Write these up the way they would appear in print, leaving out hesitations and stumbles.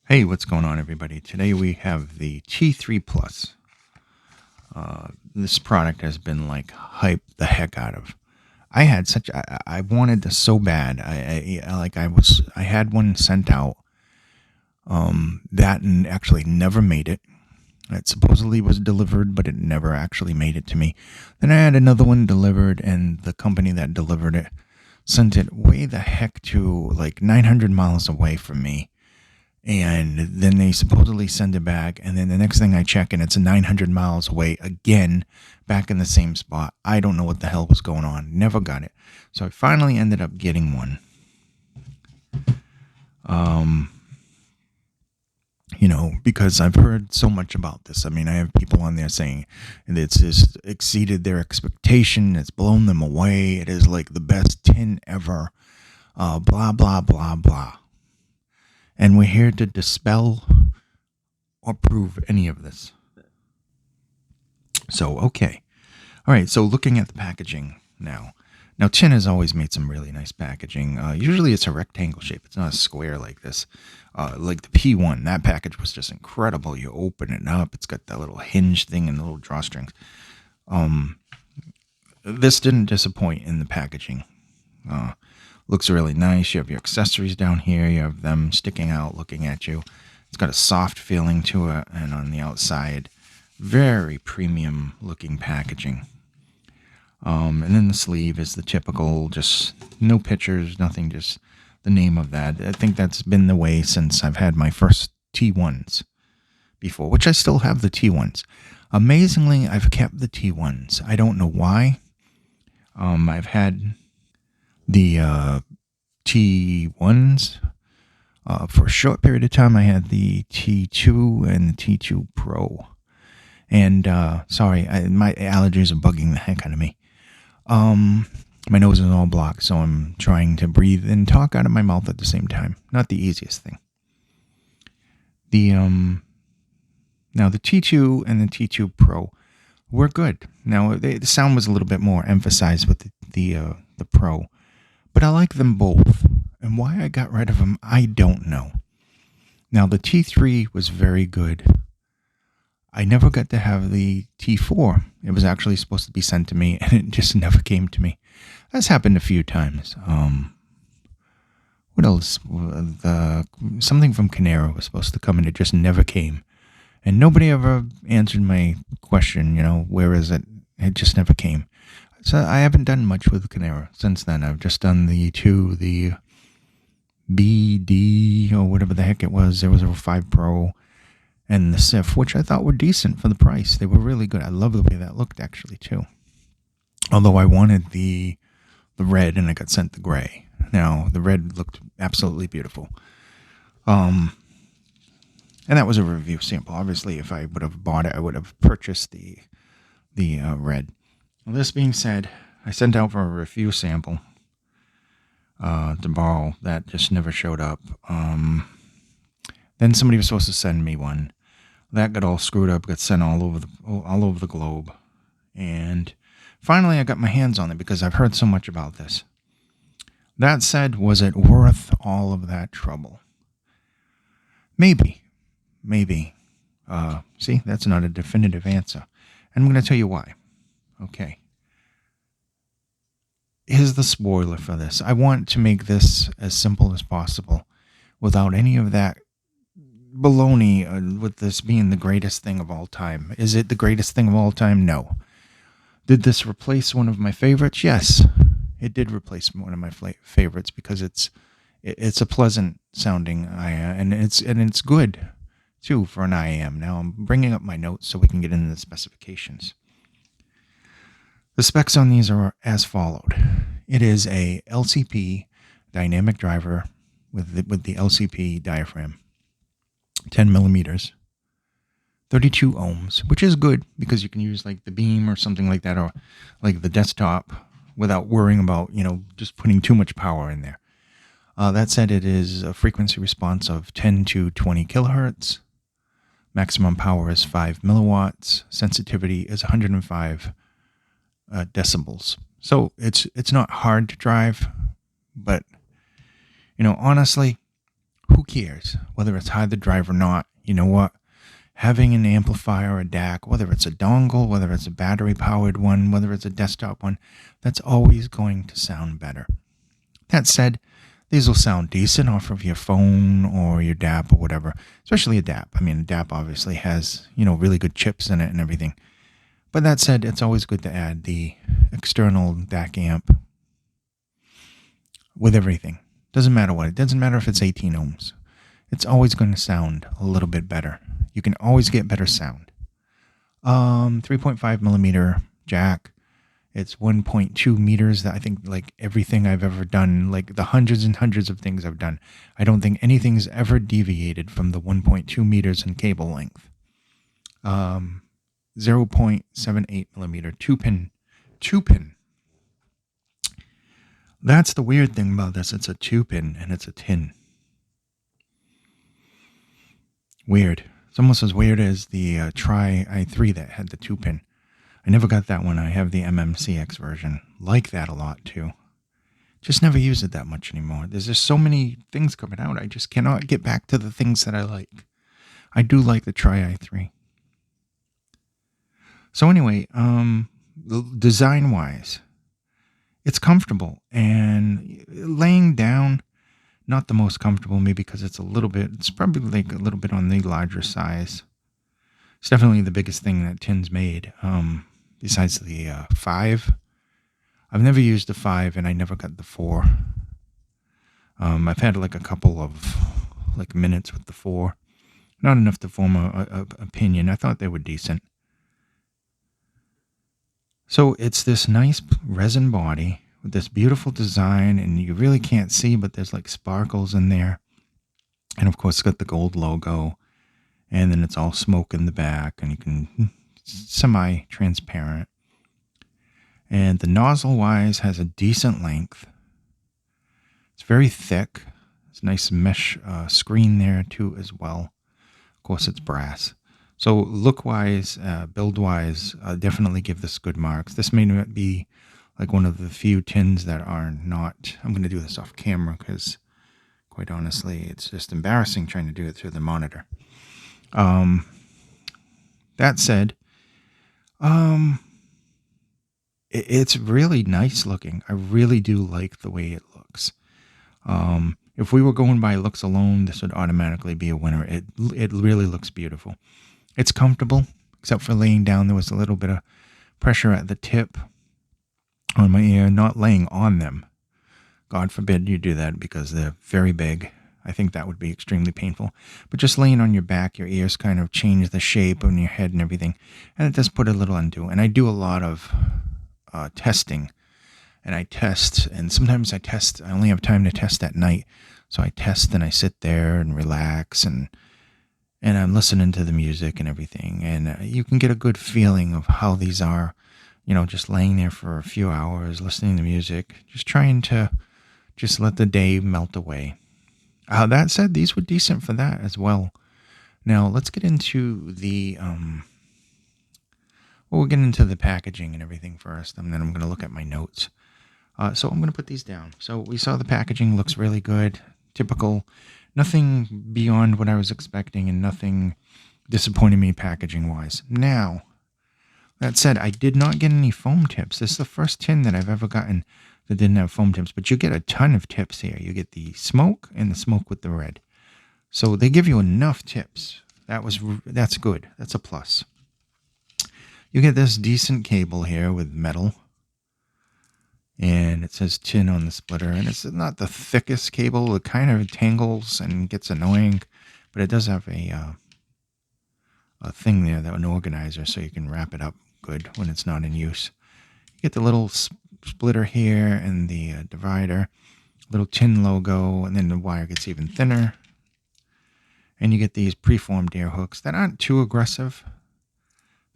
Hey, what's going on, everybody? Today we have the T3 Plus. This product has been like hyped the heck out of. I wanted this so bad. I had one sent out. That actually never made it. It supposedly was delivered, but it never actually made it to me. Then I had another one delivered, and the company that delivered it sent it way the heck to like 900 miles away from me, and then they supposedly send it back, and then the next thing I check and it's 900 miles away again, back in the same spot. I don't know what the hell was going on. Never got it. So I finally ended up getting one. Because I've heard so much about this. I mean, I have people on there saying it's just exceeded their expectation. It's blown them away. It is like the best tin ever. Blah, blah, blah, blah. And we're here to dispel or prove any of this. So, okay. All right, so looking at the packaging now. Now, tin has always made some really nice packaging. Usually it's a rectangle shape. It's not a square like this. Like the P1, that package was just incredible. You open it up. It's got that little hinge thing and the little drawstrings. This didn't disappoint in the packaging. Looks really nice. You have your accessories down here. You have them sticking out, looking at you. It's got a soft feeling to it, and on the outside, very premium looking packaging. And then the sleeve is the typical, just no pictures, nothing, just the name of that. I think that's been the way since I've had my first T1s before, which I still have the T1s. Amazingly, I've kept the T1s. I don't know why. I've had the T1s for a short period of time. I had the T2 and the T2 Pro. And sorry, my allergies are bugging the heck out of me. My nose is all blocked, so I'm trying to breathe and talk out of my mouth at the same time. Not the easiest thing. Now the T2 and the T2 Pro were good. Now the sound was a little bit more emphasized with the Pro, but I like them both. And why I got rid of them, I don't know. Now the T3 was very good. I never got to have the T4. It was actually supposed to be sent to me, and it just never came to me. That's happened a few times. What else? Something from Canara was supposed to come, and it just never came. And nobody ever answered my question, where is it? It just never came. So I haven't done much with Canara since then. I've just done the BD, or whatever the heck it was. There was a 5 Pro and the SIF, which I thought were decent for the price. They were really good. I love the way that looked, actually, too. Although I wanted the red, and I got sent the gray. Now, the red looked absolutely beautiful. And that was a review sample. Obviously, if I would have bought it, I would have purchased the red. Well, this being said, I sent out for a review sample to borrow. That just never showed up. Then somebody was supposed to send me one. That got all screwed up, got sent all over the globe. And finally I got my hands on it because I've heard so much about this. That said, was it worth all of that trouble? Maybe. See, that's not a definitive answer. And I'm going to tell you why. Okay. Here's the spoiler for this. I want to make this as simple as possible without any of that baloney with this being the greatest thing of all time. Is it the greatest thing of all time? No. Did this replace one of my favorites? Yes, it did replace one of my favorites because it's a pleasant sounding and it's good too for an IAM. Now I'm bringing up my notes so we can get into the specifications. The specs on these are as followed. It is a LCP dynamic driver with the LCP diaphragm. 10 millimeters, 32 ohms, which is good because you can use like the Beam or something like that, or like the desktop without worrying about, just putting too much power in there. That said, it is a frequency response of 10 to 20 kilohertz. Maximum power is 5 milliwatts. Sensitivity is 105 decibels. So it's not hard to drive, but, honestly, who cares whether it's hard to drive or not? You know what? Having an amplifier or a DAC, whether it's a dongle, whether it's a battery-powered one, whether it's a desktop one, that's always going to sound better. That said, these will sound decent off of your phone or your DAP or whatever, especially a DAP. I mean, a DAP obviously has, really good chips in it and everything. But that said, it's always good to add the external DAC amp with everything. Doesn't matter what. It doesn't matter if it's 18 ohms. It's always going to sound a little bit better. You can always get better sound. 3.5 millimeter jack. It's 1.2 meters. That I think, like everything I've ever done, like the hundreds and hundreds of things I've done, I don't think anything's ever deviated from the 1.2 meters in cable length. 0.78 millimeter, two pin. That's the weird thing about this. It's a 2-pin and it's a tin. Weird. It's almost as weird as the Tri i3 that had the 2-pin. I never got that one. I have the MMCX version. Like that a lot too. Just never use it that much anymore. There's just so many things coming out. I just cannot get back to the things that I like. I do like the Tri i3. So anyway, design-wise, it's comfortable, and laying down, not the most comfortable, maybe because it's probably like a little bit on the larger size. It's definitely the biggest thing that tin's made, besides the 5. I've never used the 5, and I never got the 4. I've had like a couple of minutes with the 4. Not enough to form a opinion. I thought they were decent. So it's this nice resin body with this beautiful design, and you really can't see, but there's like sparkles in there. And of course, it's got the gold logo, and then it's all smoke in the back, and you can semi-transparent. And the nozzle-wise has a decent length. It's very thick. It's a nice mesh screen there too as well. Of course, it's brass. So look-wise, build-wise, definitely give this good marks. This may not be like one of the few tins that are not... I'm going to do this off camera because, quite honestly, it's just embarrassing trying to do it through the monitor. That said, it's really nice looking. I really do like the way it looks. If we were going by looks alone, this would automatically be a winner. It really looks beautiful. It's comfortable, except for laying down. There was a little bit of pressure at the tip on my ear, not laying on them. God forbid you do that because they're very big. I think that would be extremely painful. But just laying on your back, your ears kind of change the shape of your head and everything. And it does put a little undo. And I do a lot of testing. And I test, and sometimes I only have time to test at night. So I test and I sit there and relax and I'm listening to the music and everything. And you can get a good feeling of how these are, just laying there for a few hours, listening to music, just trying to just let the day melt away. That said, these were decent for that as well. Now, let's get into the, we'll get into the packaging and everything first, and then I'm going to look at my notes. So I'm going to put these down. So we saw the packaging looks really good, typical. Nothing beyond what I was expecting and nothing disappointed me packaging-wise. Now, that said, I did not get any foam tips. This is the first tin that I've ever gotten that didn't have foam tips, but you get a ton of tips here. You get the smoke and the smoke with the red. So they give you enough tips. That's good. That's a plus. You get this decent cable here with metal. And it says tin on the splitter, and it's not the thickest cable. It kind of tangles and gets annoying, but it does have a thing there, an organizer, so you can wrap it up good when it's not in use. You get the little splitter here and the divider, little tin logo, and then the wire gets even thinner. And you get these preformed air hooks that aren't too aggressive,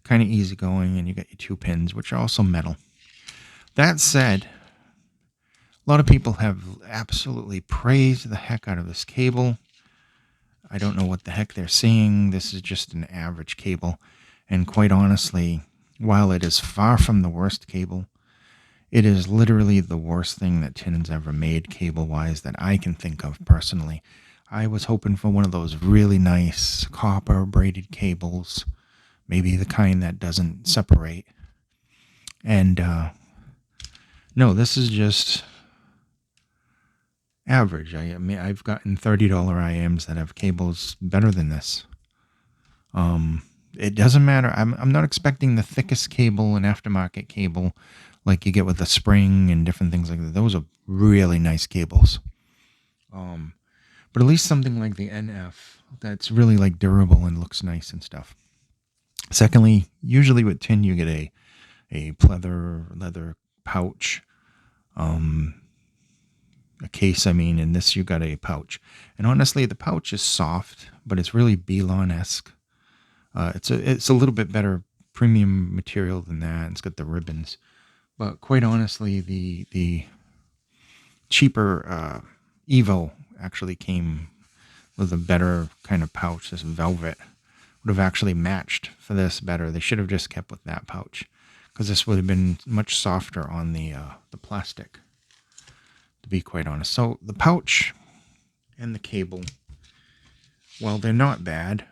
kind of easygoing, and you got your 2 pins, which are also metal. That said, a lot of people have absolutely praised the heck out of this cable. I don't know what the heck they're seeing. This is just an average cable. And quite honestly, while it is far from the worst cable, it is literally the worst thing that Tin's ever made cable-wise that I can think of personally. I was hoping for one of those really nice copper braided cables, maybe the kind that doesn't separate. And no, this is just average. I mean, I've gotten $30 IMs that have cables better than this. It doesn't matter. I'm not expecting the thickest cable, an aftermarket cable, like you get with a spring and different things like that. Those are really nice cables. But at least something like the NF that's really like durable and looks nice and stuff. Secondly, usually with tin you get a leather pouch, a case. I mean, in this you got a pouch, and honestly, the pouch is soft, but it's really Belon-esque. It's a little bit better premium material than that. It's got the ribbons, but quite honestly, the cheaper Evo actually came with a better kind of pouch. This velvet would have actually matched for this better. They should have just kept with that pouch, because this would have been much softer on the plastic, to be quite honest. So the pouch and the cable, while they're not bad,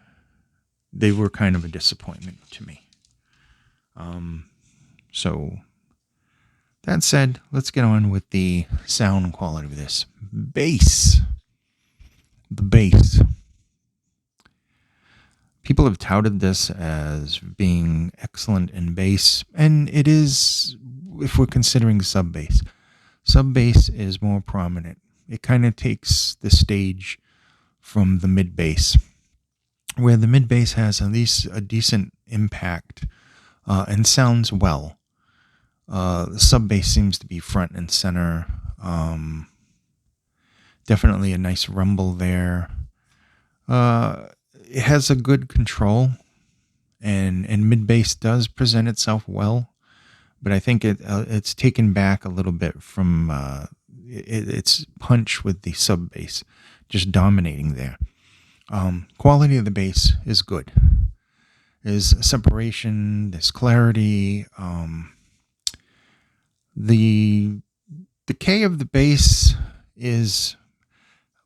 they were kind of a disappointment to me. So that said, let's get on with the sound quality of this. Bass. The bass. People have touted this as being excellent in bass, and it is if we're considering sub bass. Sub bass is more prominent. It kind of takes the stage from the mid bass, where the mid bass has at least a decent impact and sounds well. The sub bass seems to be front and center. Definitely a nice rumble there. It has a good control, and mid bass does present itself well, but I think it's taken back a little bit from its punch with the sub bass, just dominating there. Quality of the bass is good. There's separation, there's clarity. The decay of the bass is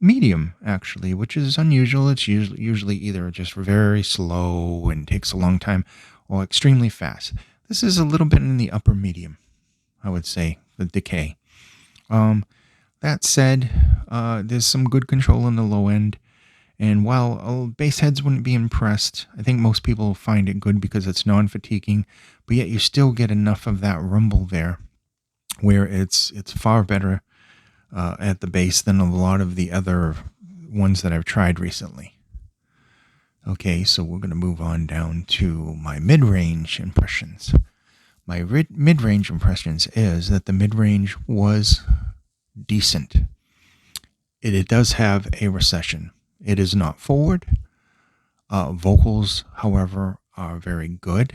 medium, actually, which is unusual. It's usually either just very slow and takes a long time, or extremely fast. This is a little bit in the upper medium, I would say, the decay. That said, there's some good control in the low end. And while bass heads wouldn't be impressed, I think most people find it good because it's non-fatiguing, but yet you still get enough of that rumble there, where it's far better at the bass than a lot of the other ones that I've tried recently. Okay, so we're going to move on down to my mid-range impressions. My mid-range impressions is that the mid-range was decent. It does have a recession. It is not forward. Vocals, however, are very good,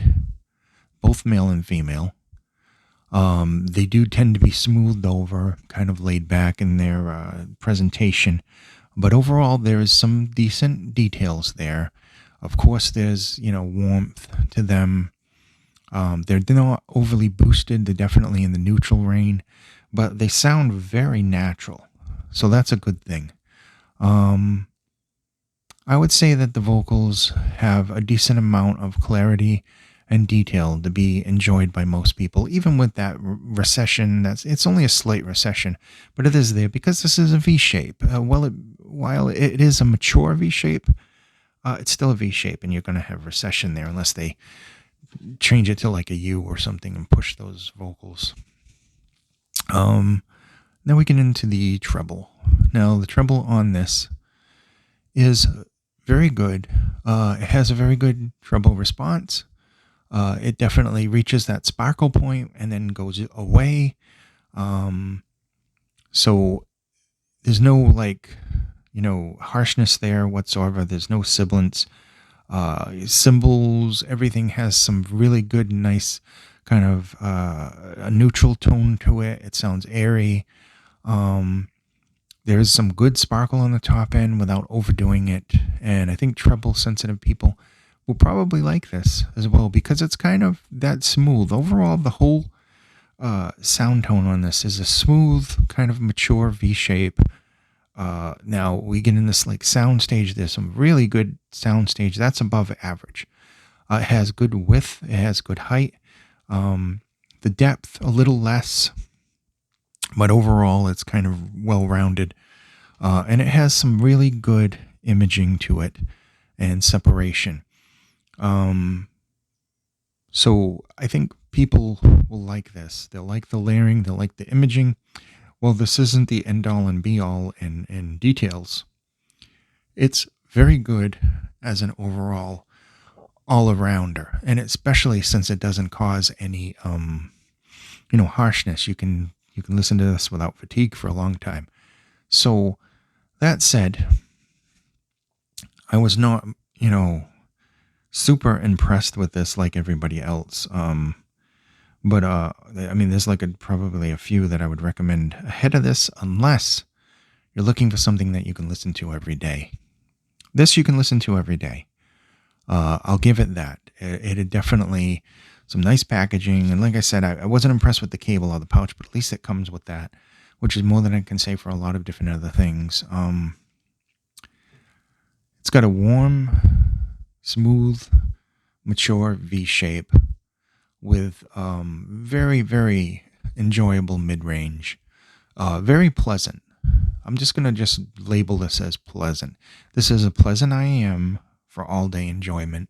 both male and female. They do tend to be smoothed over, kind of laid back in their presentation. But overall, there is some decent details there. Of course, there's, warmth to them. They're not overly boosted. They're definitely in the neutral range, but they sound very natural. So that's a good thing. I would say that the vocals have a decent amount of clarity and detail to be enjoyed by most people, even with that recession. It's only a slight recession, but it is there because this is a V shape. While it is a mature V shape, it's still a V shape, and you're going to have recession there unless they change it to like a U or something and push those vocals. Then we get into the treble. Now the treble on this is very good. It has a very good treble response. It definitely reaches that sparkle point and then goes away. So there's no harshness there whatsoever. There's no sibilance. Cymbals, everything has some really good, nice kind of a neutral tone to it. It sounds airy. There's some good sparkle on the top end without overdoing it. And I think treble sensitive people will probably like this as well because it's kind of that smooth. Overall, the whole sound tone on this is a smooth, kind of mature V shape. Now we get in this like soundstage. There's some really good soundstage. That's above average. It has good width. It has good height. The depth a little less, but overall it's kind of well rounded. And it has some really good imaging to it and separation. So I think people will like this. They'll like the layering. They'll like the imaging. Well, this isn't the end all and be all in details. It's very good as an overall all arounder, and especially since it doesn't cause any harshness. You can listen to this without fatigue for a long time. So that said, I was not super impressed with this like everybody else. But I mean, there's like probably a few that I would recommend ahead of this, unless you're looking for something that you can listen to every day. This you can listen to every day. I'll give it that. It had definitely some nice packaging, and like I said, I wasn't impressed with the cable or the pouch, but at least it comes with that, which is more than I can say for a lot of different other things. It's got a warm, smooth, mature V shape with very, very enjoyable mid-range. Very pleasant. I'm just going to just label this as pleasant. This is a pleasant IEM for all-day enjoyment.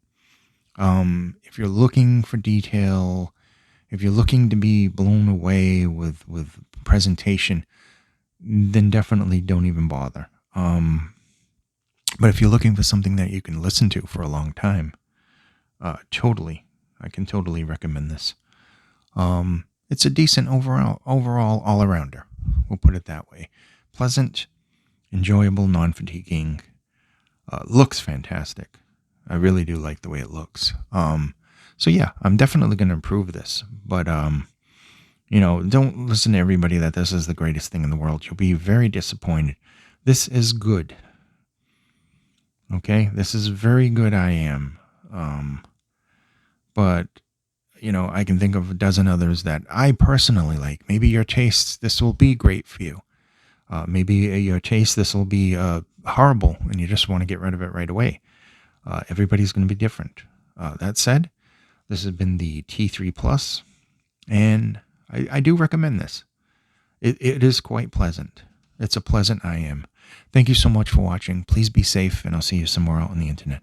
If you're looking for detail, if you're looking to be blown away with presentation, then definitely don't even bother. But if you're looking for something that you can listen to for a long time, I can totally recommend this. It's a decent overall all-arounder. We'll put it that way. Pleasant, enjoyable, non-fatiguing. Looks fantastic. I really do like the way it looks. So yeah, I'm definitely going to improve this. But, don't listen to everybody that this is the greatest thing in the world. You'll be very disappointed. This is good. Okay? This is very good, I am. But, I can think of a dozen others that I personally like. Maybe your tastes, this will be great for you. Maybe your taste, this will be horrible, and you just want to get rid of it right away. Everybody's going to be different. That said, this has been the T3 Plus, and I do recommend this. It is quite pleasant. It's a pleasant IM. Thank you so much for watching. Please be safe, and I'll see you somewhere out on the internet.